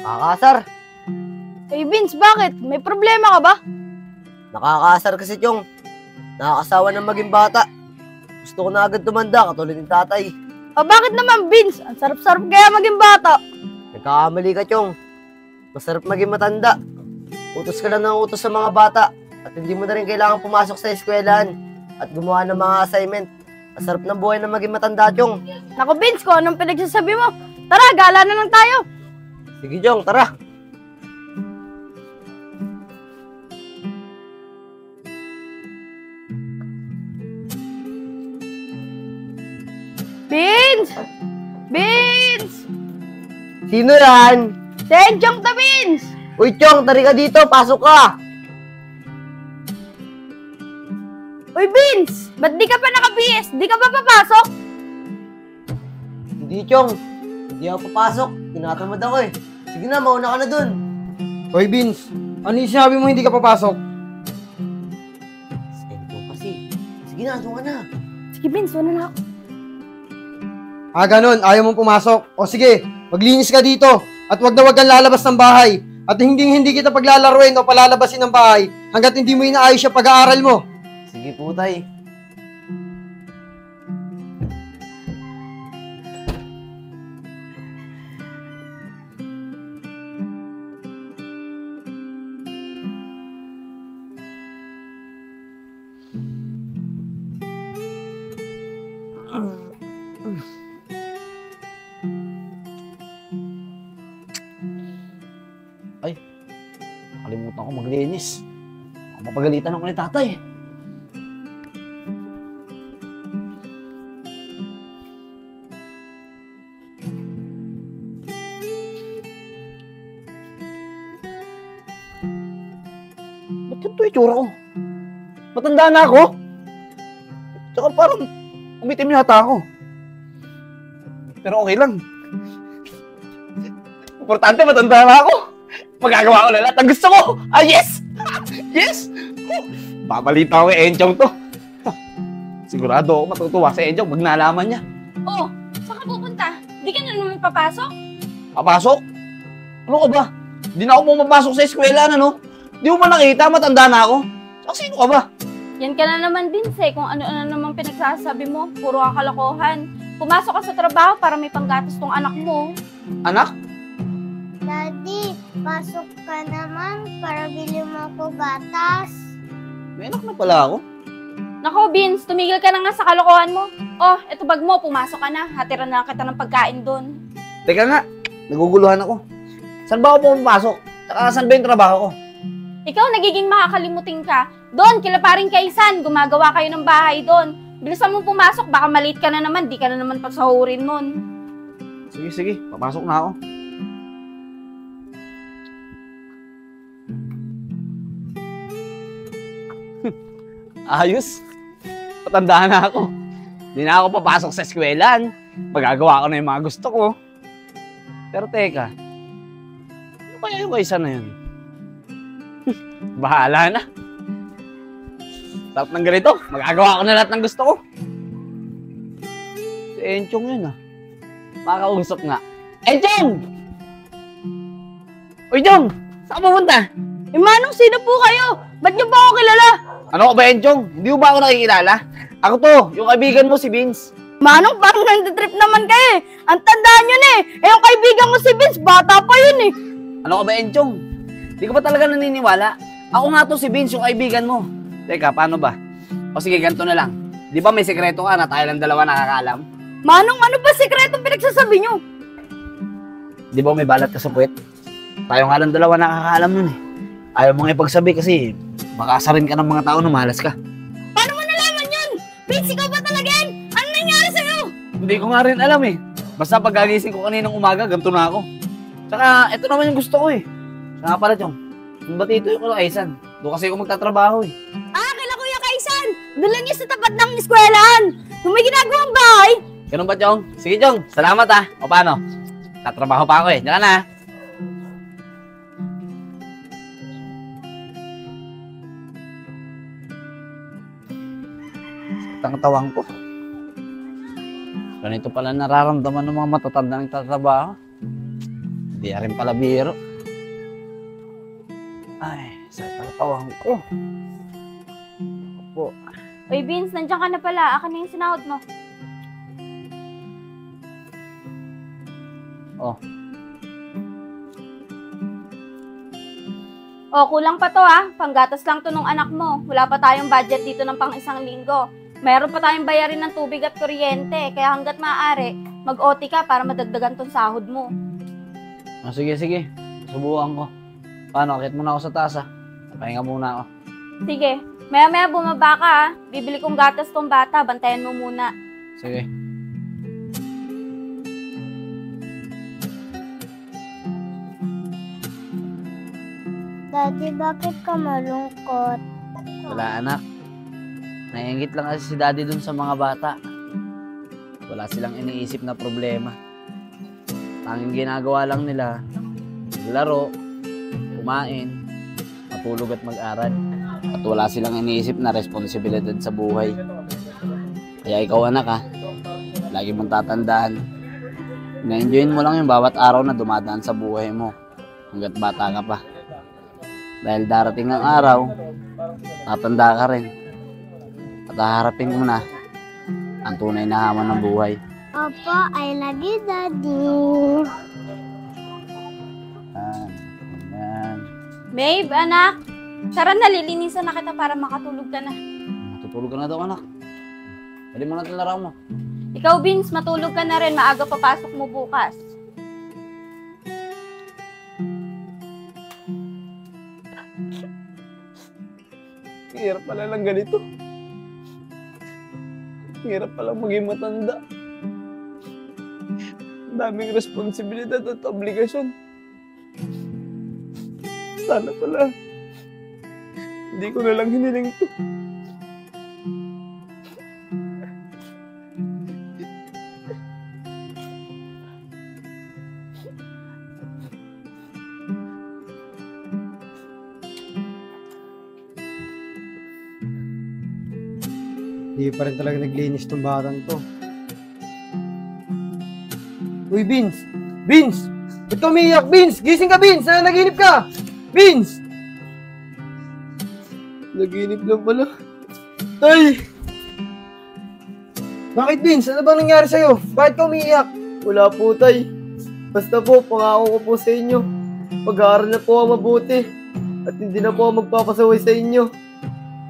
Nakakaasar. Vince, bakit? May problema ka ba? Nakakaasar kasi, Chong. Nakakasawa ng maging bata. Gusto ko na agad tumanda, katulad ng tatay. Bakit naman, Vince? Ang sarap-sarap kaya maging bata. Nagkakamali ka, Chong. Masarap maging matanda. Utos ka lang ng utos sa mga bata. At hindi mo na rin kailangan pumasok sa eskwelahan at gumawa ng mga assignment. Masarap ng buhay na maging matanda, Chong. Naku, Vince, kung anong pinagsasabi mo. Tara, gala na lang tayo. Sige, Chong, tara. Vince! Vince! Sino yan? Si Enchong to, Vince! Uy, Chong, tari ka dito. Pasok ka. Uy, Vince! Ba't di ka pa naka-PS? Di ka pa papasok? Hindi, Chong. Hindi ako papasok. Tinatamad ako eh. Sige na, mauna ka na dun. Hoy Vince, ano yung sinabi mo hindi ka papasok? Sento kasi. Sige na, doon ka na. Sige, Vince, wala na ako. Ganun, ayaw mong pumasok. O sige, maglinis ka dito. At wag kang lalabas ng bahay. At hindi kita paglalaruin o palalabasin ng bahay hanggat hindi mo inaayos yung pag-aaral mo. Sige po, tay. Ay, nakalimutan ko maglinis. Mapagalitan ako ni tatay. Ba't ito itsura ko? Matanda na ako? Tsaka parang umitim yata ako. Pero okay lang. Importante, matanda na ako. Magagawa ko na lahat ang gusto ko. Yes! Yes! Pabalita ko kay Enchong to. Sigurado ako matutuwa si Enchong pag nalaman niya. Oh, saan ka pupunta? Di ka na naman papasok? Papasok? Ano ka ba? Di na ako pumapasok sa eskwela, ano? Di mo man nakita, matanda na ako. Saka sino ka ba? Yan ka na naman, Vince, eh. Kung ano-ano naman pinagsasabi mo. Puro kalokohan. Pumasok ka sa trabaho para may panggatos tong anak mo. Anak? Daddy, pasok ka naman para bili mo ako gatas. May anak na pala ako. Nako, Vince, tumigil ka na nga sa kalokohan mo. Oh, eto bag mo, pumasok ka na. Hatiran na kita ng pagkain doon. Teka nga, naguguluhan ako. Saan ba ako pumapasok? Saka saan ba yung trabaho ko? Ikaw, nagiging makakalimutin ka. Doon, kila paring Kaisan, gumagawa kayo ng bahay doon. Bilisan mo pumasok, baka maliit ka na naman, di ka na naman pagsahurin nun. Sige, papasok na ako. Ayos. Patandaan na ako. Di na ako papasok sa eskwelahan. Magagawa ko na yung mga gusto ko. Pero teka, ano kaya yung Kaisan na yun? Bahala na. Sarap ng ganito. Magagawa ko na lahat ng gusto ko. Si Enchong yun ah. Makakausap nga. Enchong! Uy, Chong! Saan ka pupunta? Manong, sino po kayo? Ba't niyo ba ako kilala? Ano ka ba, Enchong? Hindi mo ba ako nakikilala? Ako to, yung kaibigan mo si Vince. Manong, parang nag-trip naman kayo eh. Ang tandaan yun eh. Yung kaibigan ko si Vince, bata pa yun eh. Ano ka ba, Enchong? Di ka ba talaga naniniwala? Ako nga to si Vince, yung kaibigan mo. Teka, paano ba? O sige, ganito na lang. Di ba may sekreto ka na tayo lang dalawa nakakaalam? Manong, ano ba sikretong pinagsasabi niyo? Di ba may balat ka sa puwet? Tayo nga lang dalawa nakakaalam nun eh. Ayaw mong ipagsabi kasi baka asarin ka ng mga tao na malas ka. Paano mo nalaman yun? Vince, ikaw ba talaga yan? Ano nangyari sa'yo? Hindi ko nga rin alam eh. Basta pagkagising ko kaninang umaga, ganito na ako. Tsaka, ito naman yung gusto ko eh. Siya nga pala, Chong. Yung batito yung ko Kaisan. Doon kasi ako magtatrabaho eh. Kila Kuya Kaisan. Doon lang niya sa tapat ng eskwelahan. Kung may ginagawang bahay. Ganun ba, Chong? Sige, Chong. Salamat ah. O paano? Tatrabaho pa ako eh. Diyan ka na. Sakit ang tawang ko. Ganito pala nararamdaman ng mga matatanda ng tatrabaho. Hindi Di rin pala biro. Ay, sakit ang katawan ko. Opo. Uy, Vince, nandiyan ka na pala. Akin na yung sinahod mo. Oh. O, kulang pa to ah. Panggatas lang to nung anak mo. Wala pa tayong budget dito ng pang isang linggo. Meron pa tayong bayarin ng tubig at kuryente. Kaya hanggat maaari, mag-OT ka para madagdagan tong sahod mo. Oh, sige, sige. Subukan ko. Paano? Akit muna ako sa taas ah. Pahinga muna ako. Sige, maya-maya bumaba ka ah. Bibili kong gatas tong bata. Bantayan mo muna. Sige. Daddy, bakit ka malungkot? Wala anak. Naiingit lang kasi si daddy dun sa mga bata. Wala silang iniisip na problema. Tanging ginagawa lang nila, maglaro, kumain, matulog at mag-aral. At wala silang iniisip na responsibilidad sa buhay. Kaya ikaw anak ha, lagi mong tatandaan. Na-enjoyin mo lang yung bawat araw na dumadaan sa buhay mo hanggat bata ka pa. Dahil darating ang araw, tatanda ka rin. At haharapin mo na ang tunay na hamon ng buhay. Opo, I love you, Daddy. Ayan. Babe, anak. Tara na, lilinisan na kita para makatulog ka na. Matutulog ka na daw anak. Pwede mo natin laro mo. Ikaw, Vince, matulog ka na rin. Maaga papasok mo bukas. Hirap pala lang ganito. Hirap pala maging matanda. Ang daming responsibilidad at obligasyon. Sana pala hindi ko na lang hiniling to. Hindi pa rin talaga naglinis tong batang to. Uy, Vince! Vince! Ba't ka umiiyak, Vince? Gising ka, Vince! Naginip ka! Vince! Naginip lang pala. Tay! Bakit, Vince? Ano bang nangyari sa'yo? Bakit ka umiiyak? Wala po, tay. Basta po, pangako ko po sa inyo. Pag-aaral na po ako mabuti. At hindi na po ako magpapasaway sa inyo.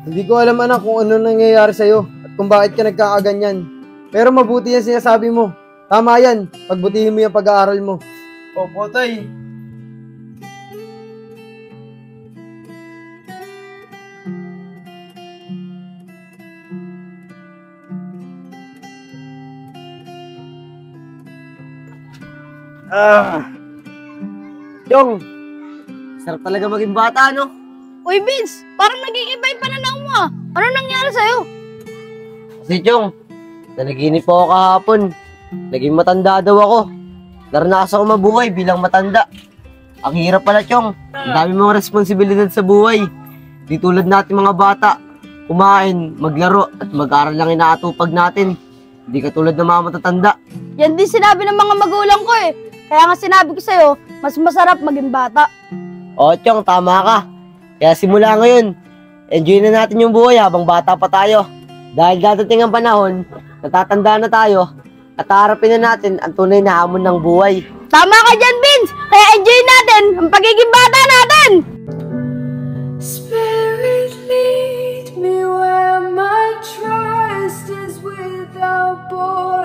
Hindi ko alam, anak, kung ano nangyayari sa'yo at kung bakit ka nagkakaganyan. Pero mabuti yan sinasabi mo. Tama yan. Pagbutihin mo yung pag-aaral mo. Opo, tay. Chong, sarap talaga maging bata, no? Uy, Vince! Parang naging iba yung pananaw mo ah. Ano nangyari sa'yo? Kasi Chong, nanaginip ako kahapon. Naging matanda daw ako. Naranasan ko mabuhay bilang matanda. Ang hirap pala, Chong. Ang dami mga responsibilidad sa buhay. Di tulad natin mga bata. Kumain, maglaro, at mag-aral lang inaatupag natin. Hindi katulad ng mga matatanda. Yan din sinabi ng mga magulang ko eh. Kaya nga sinabi ko sa'yo, mas masarap maging bata. Oo, Chong, tama ka. Kaya simula ngayon, enjoy na natin yung buhay habang bata pa tayo. Dahil dadating ang panahon, natatanda na tayo, at harapin na natin ang tunay na hamon ng buhay. Tama ka dyan, Vince! Kaya enjoy natin ang pagiging bata natin! Spirit, lead me where my trust is without borders.